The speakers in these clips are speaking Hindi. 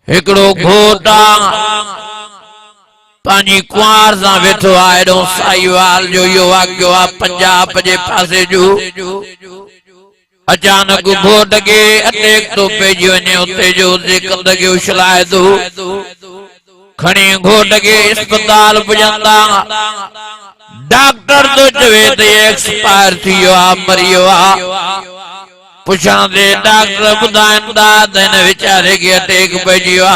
हिकड़ो घोटा पानी कुआर सां वेठो आहे एडो साईवाल जो यो वाक्यो आ पंजाब जे पासे जो अचानक घोट के अटैक तो पेजी वने उते जो जिकंद के उछलाए दो खणी घोट के अस्पताल पुजंदा डॉक्टर तो चवे ते एक्सपायर थियो आ मरियो आ पुछण ते डॉक्टर बुधाइंदा त हिन वीचारे के अटैक पेजियो आ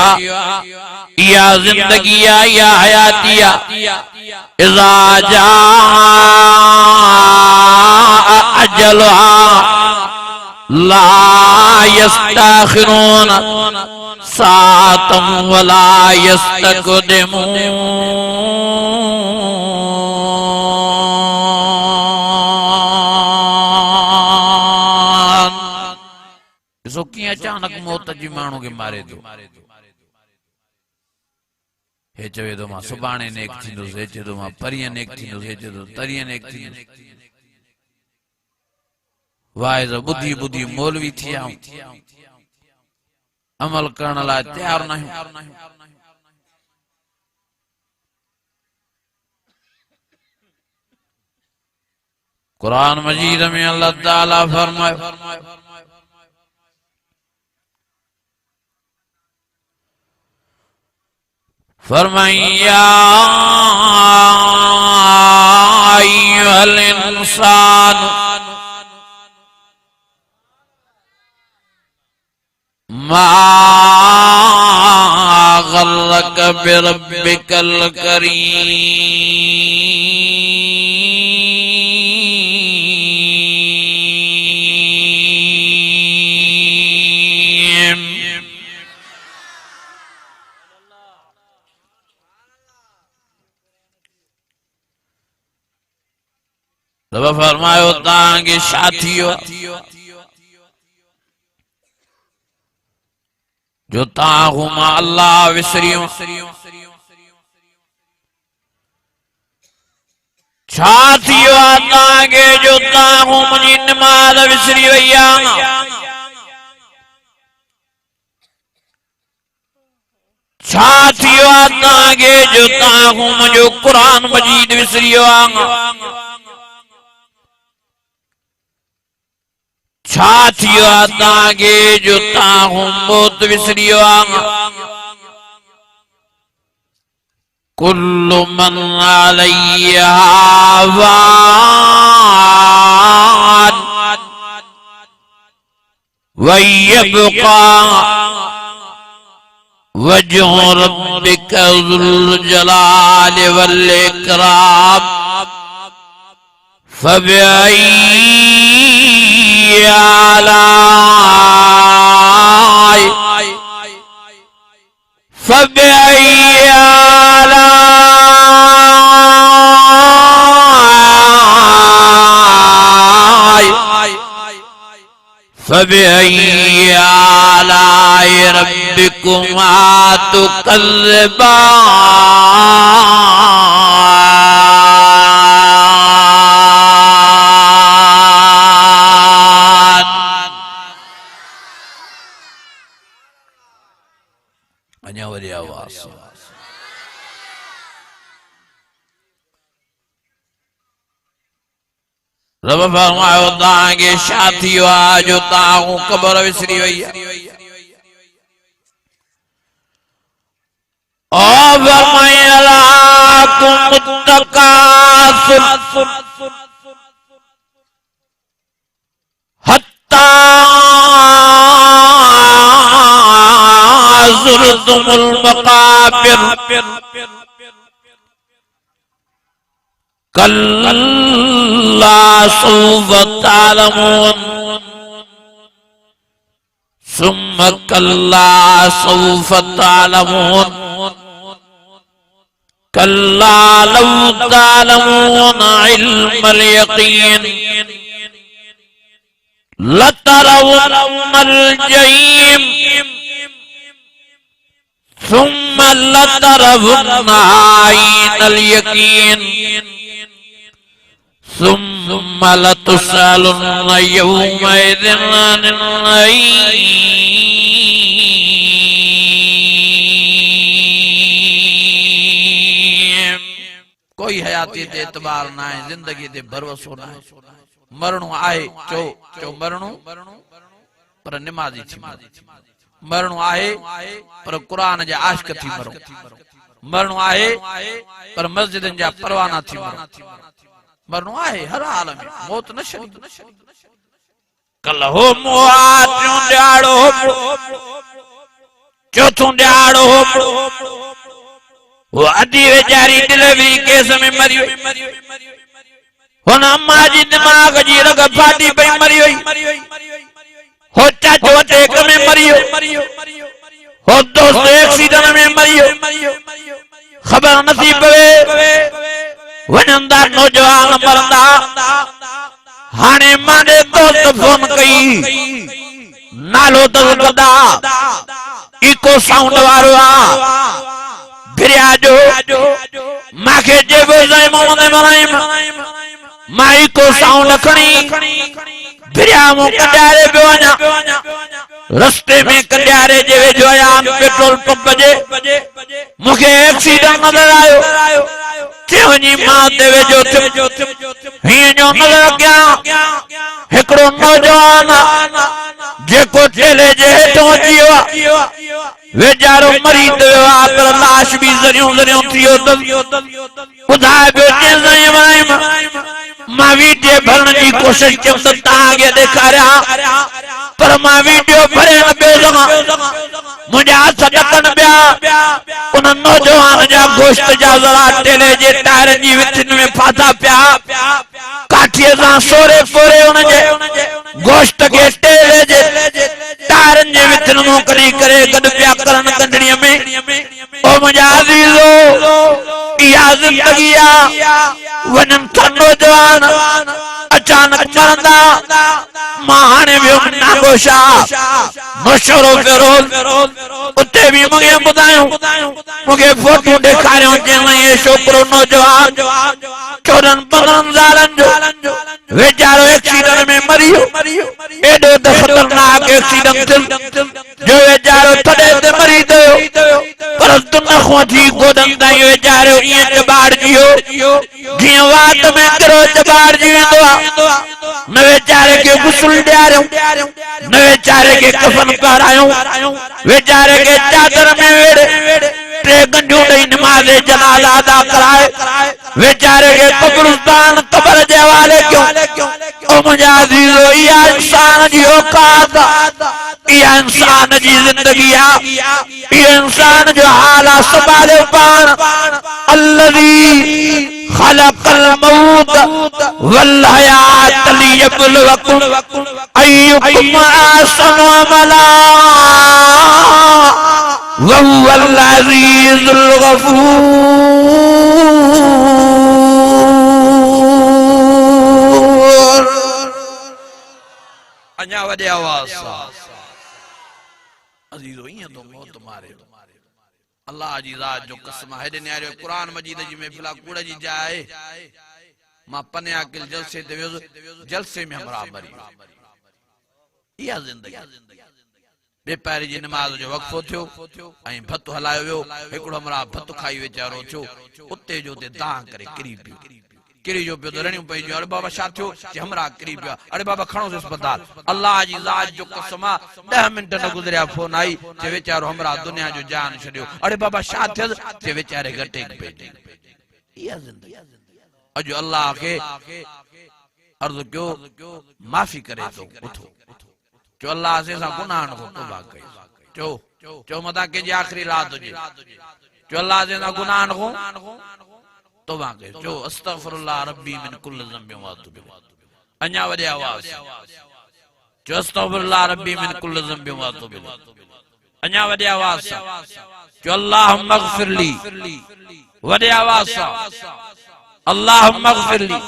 या जिंदगी या हयाती इज़ा जा अजलहा ला यस्ताखिरून सातम वला यस्तक़दिमून। इसो किया अचानक मौत जी माण्हू के मारे दो हे चवे तो मां सुबाणे नेक थींदुसि हे चवे तो मां परीहं नेक थींदुसि हे चवे तो तरीहं नेक थींदुसि वाइज़ बुद्धि बुद्धि मौलवी थिया अमल करण लाइ तैयार न कुरान मजीद में अल्लाह ताला फरमाए फरमाया अय्युहल इंसान मा गर्रक बिरब्बिकल करीम। रब फरमायो तांगे साथियो जो ताहुमा अल्लाह विसरियो छाथियो तांगे जो ताहु मुझी नमाज विसरी वैया छाथियो तांगे जो ताहु मुझो कुरान मजीद विसरियो छाथियो तांगे जो ताहु मौत विसरियो कुल्लु मन अलैहा फान वयब्का वजहु रब्बिका ज़ुल जलाल वल इकराम फबिअय्यि आलाइ फबिअय्यि आलाइ रब्बिकुमा तुकज़्ज़िबान। अञा वरी आवाज़ रब फरमायो तांगे साथियो जो ताहु कब्र विसरी वैया ओ फरमाया तुम तकासुर हत्ता ज़ुरतुमुल मक़ाबिर कल्ला सौफ तालमून सुम्मा कल्ला सौफ तालमून कल्ला लौ तालमून इल्मल यकीन लतरवुन्नल जहीम सुम्मा लतरवुन्ना ऐनल यकीन सुम्मा लतुसअलुन्ना यौमइज़िन अनिन नईम। हयाती ते एतबार ना है, जिंदगी ते भरोसो ना है। मरणो आहे चो चो मरणो पर निमाज़ी थी मरणो आहे पर कुरान जा आशिक थी मरो। मरणो आहे पर मस्जिदन जा परवाना थी मरो। मरणो आहे हर हाल में, मौत न शरी। कल हो मुआत ॾियारो चौथों ॾियारो वो अधी वेचारी डिलीवरी केस में मरी हुई। हुन अम्मा जी दिमाग जी रग फाटी पई मरी हुई। हो चाचो अटैक में मरी हो दोस्त एक्सीडेंट में मरी हो। खबर नथी पवे वनंदा नौजवान मरंदा। हाणे माने दोस्त फोन कई नालो तो बदा इको साउंड वारो आ भिरिया जो माखे जेबो जाय मोहम्मद इब्राहिम माई को साउंड खणी भिरिया मो कंडारे पे वञा। रस्ते में कंडारे जे वेझो आया पेट्रोल पंप जे मूंखे एक्सीडेंट नजर आयो। चवनी मां ते वेझो हीअं जो नजर अॻियां हिकिड़ो नौजवान जेको ठेले जे हेठों अची वियो वेचारो मरी वियो आहे पर लाश बि ज़रियूं ज़रियूं थी वियो ॿुधाए पियो चइसि इब्राहिम मां वीडियो भरण जी कोशिश कयमि त तव्हांखे ॾेखारियां पर मां वीडियो भरे न पियो सघां। मुंहिंजा हथ ॾकनि पिया। उन नौजवान जा गोश्त जा ज़रा ठेले जे टायरनि जी विचनि में फाथा पिया। काठीअ सां सोरे सोरे उनजे गोश्त खे ठेले जे टायरनि जे विचनि मां कढी करे गॾु पिया करनि कंडड़ीअ में। ओ मुंहिंजा अज़ीज़ो इहा ज़िंदगी आहे। वञनि था नौजवान अचानक मरंदा। मां हाणे वियो नागोशा मशहूरो फिरोज उते बि मूंखे ॿुधायूं मूंखे फोटू ॾेखारियूं चयईं इहे छोकिरो नौजवान 14-15 सालनि जो वेचारो एक्सीडेंट में मरी वियो। एॾो त ख़तरनाक एक्सीडेंट जो वेचारो तॾहिं ते मरी वियो पर दुन खां थी गोॾनि ताईं वेचारो ईअं चॿाड़जी वियो जीअं वात में किरो चॿाड़जी वेंदो आहे। न वेचारे खे गुस्ल ॾियारियूं न वेचारे खे कफन पारायूं वेचारे खे चादर में वेड़े 3 गंढियूं ॾेई नमाज़ जनाज़ा अदा कराए वेचारे खे कब्रिस्तान क़बर जे हवाले कयो। ओ मुंहिंजा अज़ीज़ो इहा इंसान जी औकात इहा इंसान जी ज़िंदगी आहे। इहा इंसान जो हाल आहे संभालियो पाण। अल्लज़ी खलक़ल मौत वल हयात लियब्लुवकुम अय्युकुम अहसनु अमला वहुवल अज़ीज़ुल गफूर। अञा वॾे आवाज़ सां अज़ीज़ो ईअं तो मौत मारे। अल्लाह जी ज़ात जो कसम हेॾे न्यारो कुरान मजीद जी महफ़िल कूड़ जी जाइ मां पने अकिल जलसे ते वियो जलसे में हमरा मरी। इहा ज़िंदगी बेपारी जी नमाज़ जो वक़फ़ो थियो ऐं भत हलायो वियो। हिकिड़ो हमरा भत खाई वेचारो थियो उते जो ते दां करे किरी पियो किरी जो पियो त रणियूं पई जो अरे बाबा छा थियो जे हमरा किरी पिया। अरे बाबा खणोसि अस्पताल। अल्लाह जी ज़ात जो कसम 10 मिनट न गुज़रिया फोन आई जे वेचारो हमरा दुनिया जो जान छॾियो। अरे बाबा छा थियसि जे वेचारे घटे पइजी। इहा ज़िंदगी अॼु अल्लाह खे अर्ज़ु कयो माफ़ी करे थो उथो चो अल्लाह से सां गुनाह न तौबा कई चो मता के जी आखिरी रात हुजे चो अल्लाह से सां गुनाह न तौबा कई चो अस्तगफिरुल्लाह रब्बी मिन कुल्ल ज़ंबि व अतूबु इलैह। अञा वॾे आवाज़ चो अस्तगफिरुल्लाह रब्बी मिन कुल्ल ज़ंबि व अतूबु इलैह। अञा वॾे आवाज़ सां चो अल्लाहुम्मा अग़फिरली। वॾे आवाज़ सां अल्लाहुम्मा अग़फिरली।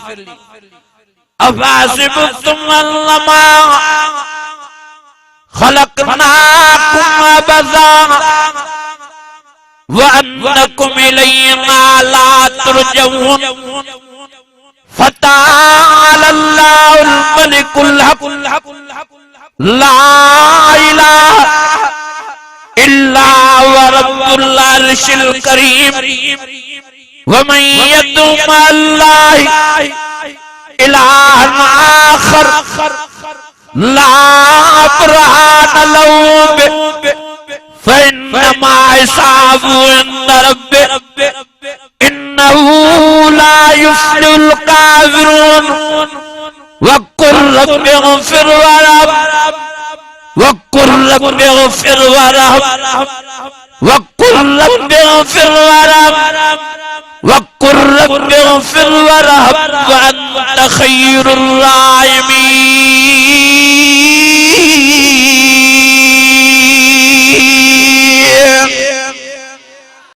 अफ़हसिबतुम अन्नमा खलक़नाकुम अबसा व अन्नकुम इलैना ला तुरजऊन फतअलल्लाहुल मलिकुल हक़ ला इलाहा इल्ला व रब्बुल अर्शिल करीम वमन यदउ मअल्लाहि इलाहन आखर ला बरहान लहू बिही फइन्नमा हिसाबुहु इंद रब्बिह इन्नहु ला युफ्लिहुल काफिरून वक़ुल रब्बि इग़फिर वक़ुल रब्बि इग़फिर वक़ुल रब्बि इग़फिर वक़ुल रब्बि इग़फिर व अंत खैरुर राहिमीन।